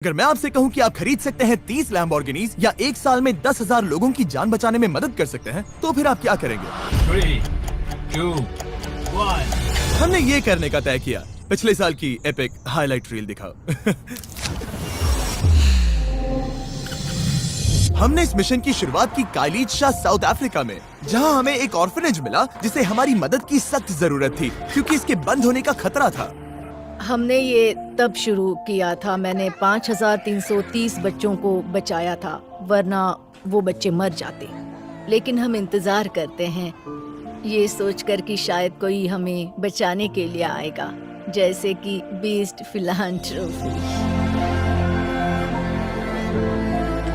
अगर मैं आपसे कहूं कि आप खरीद सकते हैं 30 लैम्बोर्गिनीज या एक साल में 10,000 लोगों की जान बचाने में मदद कर सकते हैं, तो फिर आप क्या करेंगे? 3, 2, 1। हमने ये करने का तय किया। पिछले साल की एपिक हाईलाइट रील दिखाओ। हमने इस मिशन की शुरुआत की काइलीचा, साउथ अफ्रीका में, जहां हमें एक ऑर्फनेज मिला जिसे हमारी मदद की सख्त जरूरत थी क्योंकि इसके बंद होने का खतरा था। हमने ये तब शुरू किया था, मैंने 5,330 बच्चों को बचाया था, वरना वो बच्चे मर जाते। लेकिन हम इंतजार करते हैं ये सोचकर कि शायद कोई हमें बचाने के लिए आएगा, जैसे कि बीस्ट फिलांथ्रोपी।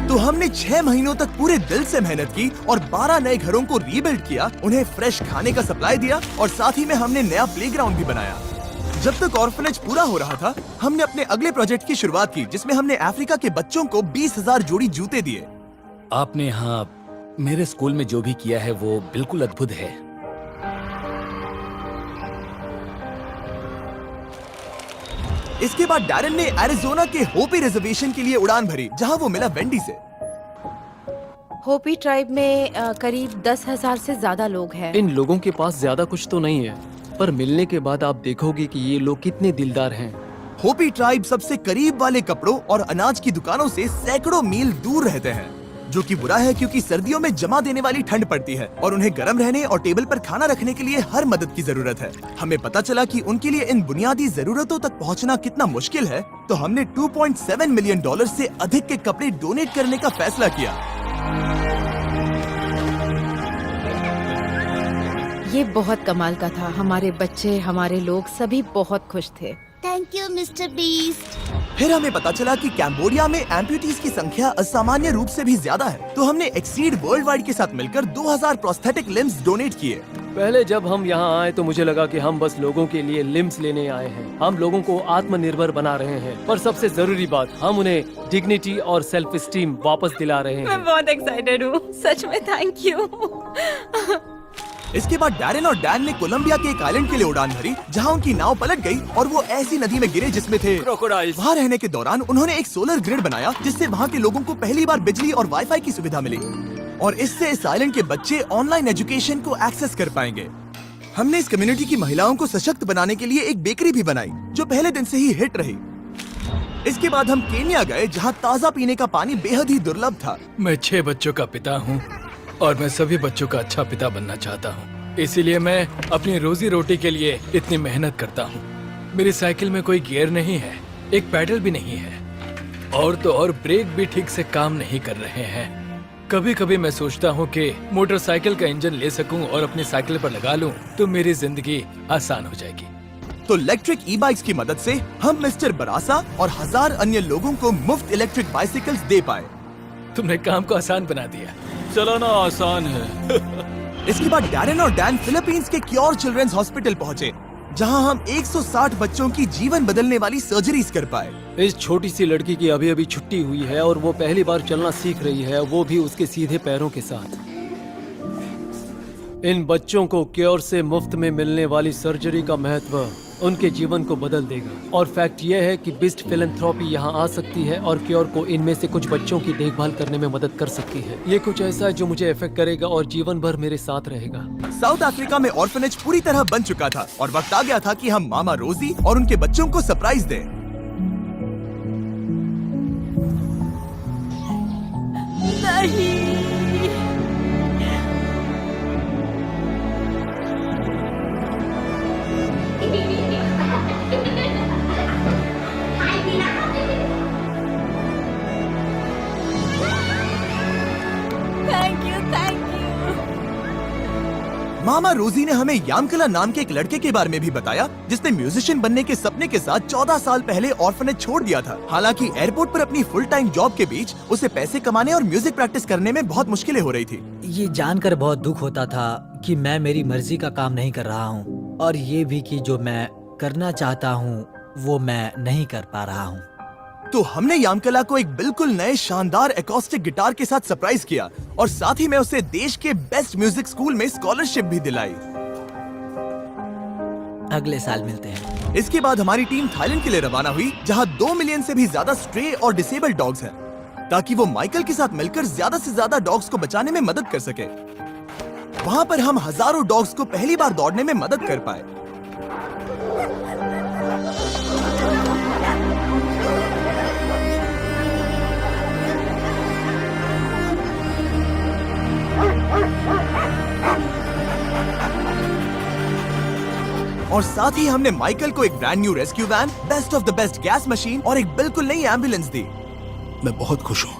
तो हमने 6 महीनों तक पूरे दिल से मेहनत की और 12 नए घरों को रीबिल्ड किया, उन्हें फ्रेश खाने का सप्लाई दिया और साथ ही में हमने नया प्लेग्राउंड भी बनाया। जब तक ऑर्फनेज पूरा हो रहा था, हमने अपने अगले प्रोजेक्ट की शुरुआत की, जिसमें हमने अफ्रीका के बच्चों को 20,000 जोड़ी जूते दिए। आपने यहाँ मेरे स्कूल में जो भी किया है वो बिल्कुल अद्भुत है। इसके बाद डैरन ने एरिज़ोना के होपी रिजर्वेशन के लिए उड़ान भरी, जहां वो मिला वेंडी से। होपी ट्राइब में करीब 10,000 से ज्यादा लोग हैं। इन लोगों के पास ज्यादा कुछ तो नहीं है, पर मिलने के बाद आप देखोगे कि ये लोग कितने दिलदार हैं। होपी ट्राइब सबसे करीब वाले कपड़ों और अनाज की दुकानों से सैकड़ों मील दूर रहते हैं, जो कि बुरा है क्योंकि सर्दियों में जमा देने वाली ठंड पड़ती है और उन्हें गर्म रहने और टेबल पर खाना रखने के लिए हर मदद की जरूरत है। हमें पता चला कि उनके लिए इन बुनियादी जरूरतों तक पहुंचना कितना मुश्किल है, तो हमने $2.7 मिलियन से अधिक के कपड़े डोनेट करने का फैसला किया। ये बहुत कमाल का था। हमारे बच्चे, हमारे लोग सभी बहुत खुश थे। Thank you mister beast. फिर हमें पता चला कि कैम्बोडिया में एम्प्यूटीज की संख्या असामान्य रूप से भी ज्यादा है, तो हमने एक्सीड वर्ल्ड वाइड के साथ मिलकर 2000 प्रोस्थेटिक लिम्स डोनेट किए। पहले जब हम यहाँ आए तो मुझे लगा कि हम बस लोगों के लिए लिम्स लेने आए हैं, हम लोगों को आत्मनिर्भर बना रहे हैं, पर सबसे जरूरी बात, हम उन्हें डिग्निटी और सेल्फ स्टीम वापस दिला रहे हैं। मैं बहुत एक्साइटेड हूँ, सच में थैंक यू। इसके बाद डैरेन और डैन ने कोलंबिया के एक आइलैंड के लिए उड़ान भरी, जहां उनकी नाव पलट गई और वो ऐसी नदी में गिरे जिसमें थे क्रोकोडाइल्स। वहाँ रहने के दौरान उन्होंने एक सोलर ग्रिड बनाया, जिससे वहाँ के लोगों को पहली बार बिजली और वाईफाई की सुविधा मिली और इससे इस आइलैंड के बच्चे ऑनलाइन एजुकेशन को एक्सेस कर पाएंगे। हमने इस कम्युनिटी की महिलाओं को सशक्त बनाने के लिए एक बेकरी भी बनाई, जो पहले दिन से ही हिट रही। इसके बाद हम केन्या गए, जहाँ ताज़ा पीने का पानी बेहद ही दुर्लभ था। मैं 6 बच्चों का पिता हूँ और मैं सभी बच्चों का अच्छा पिता बनना चाहता हूँ, इसीलिए मैं अपनी रोजी रोटी के लिए इतनी मेहनत करता हूँ। मेरी साइकिल में कोई गियर नहीं है, एक पैडल भी नहीं है, और तो और ब्रेक भी ठीक से काम नहीं कर रहे हैं। कभी कभी मैं सोचता हूँ कि मोटरसाइकिल का इंजन ले सकूं और अपनी साइकिल पर लगा लूं तो मेरी जिंदगी आसान हो जाएगी। तो इलेक्ट्रिक ई बाइक्स की मदद से हम मिस्टर बरासा और 1000 अन्य लोगों को मुफ्त इलेक्ट्रिक बाइसिकल्स दे पाए। तुमने काम को आसान बना दिया। चलाना आसान है। इसके बाद डैरेन और डैन फिलीपींस के क्योर चिल्ड्रंस हॉस्पिटल पहुंचे, जहां हम 160 बच्चों की जीवन बदलने वाली सर्जरीज कर पाए। इस छोटी सी लड़की की अभी अभी छुट्टी हुई है और वो पहली बार चलना सीख रही है, वो भी उसके सीधे पैरों के साथ। इन बच्चों को क्योर से मुफ्त में मिलने वाली सर्जरी का महत्व उनके जीवन को बदल देगा। और फैक्ट ये है कि बीस्ट फिलैंथ्रोपी यहाँ आ सकती है और क्योर को इनमें से कुछ बच्चों की देखभाल करने में मदद कर सकती है। ये कुछ ऐसा है जो मुझे इफेक्ट करेगा और जीवन भर मेरे साथ रहेगा। साउथ अफ्रीका में ऑर्फनेज पूरी तरह बन चुका था और वक्त आ गया था कि हम मामा रोजी और उनके बच्चों को सरप्राइज दें। नहीं। Thank you. मामा रोजी ने हमें यामकला नाम के एक लड़के के बारे में भी बताया, जिसने म्यूजिशियन बनने के सपने के साथ 14 साल पहले ऑर्फनेज छोड़ दिया था। हालांकि एयरपोर्ट पर अपनी फुल टाइम जॉब के बीच उसे पैसे कमाने और म्यूजिक प्रैक्टिस करने में बहुत मुश्किलें हो रही थी। ये जानकर बहुत दुख होता था कि मैं मेरी मर्जी का काम नहीं कर रहा हूँ और ये भी कि जो मैं करना चाहता हूँ वो मैं नहीं कर पा रहा हूँ। तो हमने यामकला को एक बिल्कुल नए शानदार एकॉस्टिक गिटार के साथ सरप्राइज किया और साथ ही में उसे देश के बेस्ट म्यूजिक स्कूल में स्कॉलरशिप भी दिलाई। अगले साल मिलते हैं। इसके बाद हमारी टीम थाईलैंड के लिए रवाना हुई, जहां 2 मिलियन से भी ज्यादा स्ट्रे और डिसेबल्ड डॉग्स हैं, ताकि वो माइकल के साथ मिलकर ज्यादा से ज्यादा डॉग्स को बचाने में मदद कर सके। वहां पर हम हजारों डॉग्स को पहली बार दौड़ने में मदद कर पाए। और साथ ही हमने माइकल को एक brand new rescue van, best of the best gas machine और एक बिल्कुल नई एम्बुलेंस दी। मैं बहुत खुश हूँ,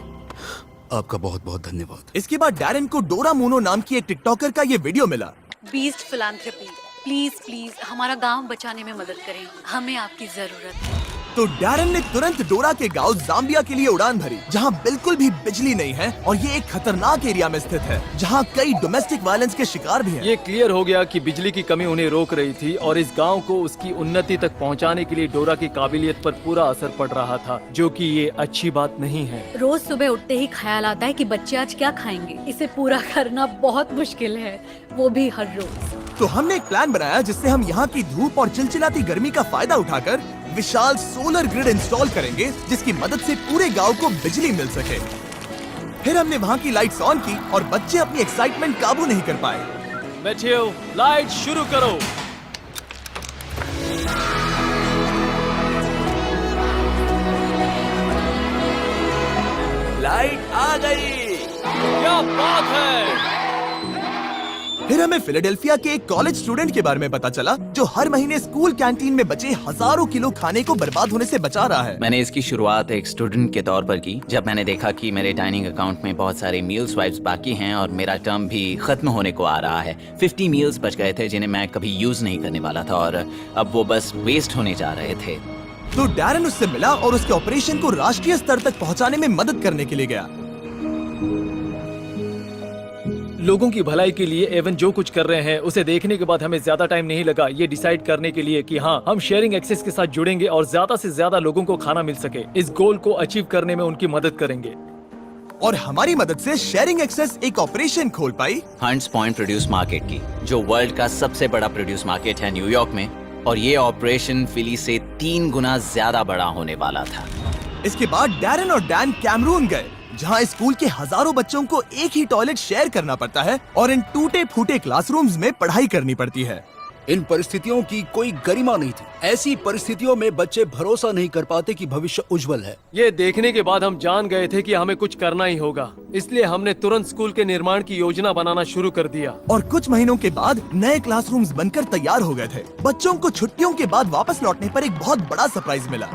आपका बहुत बहुत धन्यवाद। इसके बाद डैरन को डोरा मोनो नाम की एक टिकटॉकर का ये वीडियो मिला। बीस्ट फिलैंथ्रोपी, प्लीज प्लीज हमारा गांव बचाने में मदद करें, हमें आपकी जरूरत है। तो डैरन ने तुरंत डोरा के गांव जाम्बिया के लिए उड़ान भरी, जहां बिल्कुल भी बिजली नहीं है और ये एक खतरनाक एरिया में स्थित है, जहां कई डोमेस्टिक वायलेंस के शिकार भी हैं। ये क्लियर हो गया कि बिजली की कमी उन्हें रोक रही थी और इस गांव को उसकी उन्नति तक पहुंचाने के लिए डोरा की काबिलियत पर पूरा असर पड़ रहा था, जो कि ये अच्छी बात नहीं है। रोज सुबह उठते ही ख्याल आता है कि बच्चे आज क्या खाएंगे। इसे पूरा करना बहुत मुश्किल है, वो भी हर रोज। तो हमने एक प्लान बनाया जिससे हम यहाँ की धूप और चिलचिलाती गर्मी का फायदा उठाकर विशाल सोलर ग्रिड इंस्टॉल करेंगे, जिसकी मदद से पूरे गांव को बिजली मिल सके। फिर हमने वहाँ की लाइट्स ऑन की और बच्चे अपनी एक्साइटमेंट काबू नहीं कर पाए। मैथ्यू, लाइट शुरू करो। लाइट आ गई, क्या बात है। फिर हमें फिलाडेल्फिया के एक कॉलेज स्टूडेंट के बारे में पता चला, जो हर महीने स्कूल कैंटीन में बचे हजारों किलो खाने को बर्बाद होने से बचा रहा है। मैंने इसकी शुरुआत एक स्टूडेंट के तौर पर की, जब मैंने देखा कि मेरे डाइनिंग अकाउंट में बहुत सारे मील स्वाइप्स बाकी हैं और मेरा टर्म भी खत्म होने को आ रहा है। 50 मील्स बच गए थे जिन्हें मैं कभी यूज नहीं करने वाला था और अब वो बस वेस्ट होने जा रहे थे। तो डैरन उससे मिला और उसके ऑपरेशन को राष्ट्रीय स्तर तक पहुंचाने में मदद करने के लिए गया। लोगों की भलाई के लिए एवन जो कुछ कर रहे हैं उसे देखने के बाद हमें ज्यादा टाइम नहीं लगा ये डिसाइड करने के लिए कि हाँ, हम शेयरिंग एक्सेस के साथ जुड़ेंगे और ज्यादा से ज्यादा लोगों को खाना मिल सके। इस गोल को अचीव करने में उनकी मदद करेंगे। और हमारी मदद से शेयरिंग एक्सेस एक ऑपरेशन खोल पाई हंट्स पॉइंट प्रोड्यूस मार्केट की, जो वर्ल्ड का सबसे बड़ा प्रोड्यूस मार्केट है न्यूयॉर्क में, और ये ऑपरेशन फिली से 3 गुना ज्यादा बड़ा होने वाला था। इसके बाद डैरन और डैन कैमरून गए, जहां स्कूल के हजारों बच्चों को एक ही टॉयलेट शेयर करना पड़ता है और इन टूटे फूटे क्लासरूम्स में पढ़ाई करनी पड़ती है। इन परिस्थितियों की कोई गरिमा नहीं थी। ऐसी परिस्थितियों में बच्चे भरोसा नहीं कर पाते कि भविष्य उज्जवल है। ये देखने के बाद हम जान गए थे कि हमें कुछ करना ही होगा, इसलिए हमने तुरंत स्कूल के निर्माण की योजना बनाना शुरू कर दिया। और कुछ महीनों के बाद नए क्लासरूम्स बनकर तैयार हो गए थे। बच्चों को छुट्टियों के बाद वापस लौटने पर एक बहुत बड़ा सरप्राइज मिला।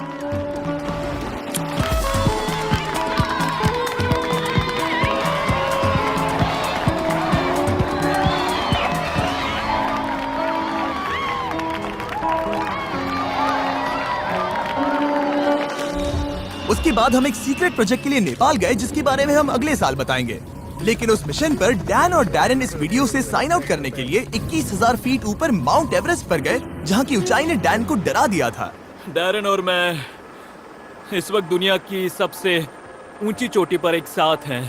उसके बाद हम एक सीक्रेट प्रोजेक्ट के लिए नेपाल गए, जिसके बारे में हम अगले साल बताएंगे। लेकिन उस मिशन पर डैन और डैरन इस वीडियो से साइन आउट करने के लिए 21,000 फीट ऊपर माउंट एवरेस्ट पर गए, जहां की ऊंचाई ने डैन को डरा दिया था। डैरन और मैं इस वक्त दुनिया की सबसे ऊंची चोटी पर एक साथ हैं।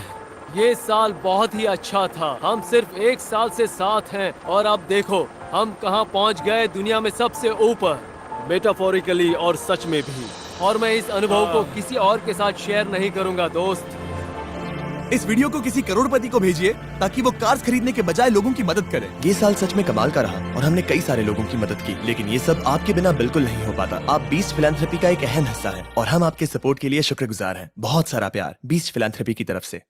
ये साल बहुत ही अच्छा था। हम सिर्फ 1 साल से साथ हैं और अब देखो हम कहां पहुंच गए, दुनिया में सबसे ऊपर, मेटाफोरिकली और सच में भी। और मैं इस अनुभव को किसी और के साथ शेयर नहीं करूंगा दोस्त। इस वीडियो को किसी करोड़पति को भेजिए ताकि वो कार्स खरीदने के बजाय लोगों की मदद करे। ये साल सच में कमाल का रहा और हमने कई सारे लोगों की मदद की, लेकिन ये सब आपके बिना बिल्कुल नहीं हो पाता। आप बीस्ट फिलैंथ्रोपी का एक अहम हिस्सा हैं और हम आपके सपोर्ट के लिए शुक्रगुजार हैं। बहुत सारा प्यार बीस्ट फिलैंथ्रोपी की तरफ से।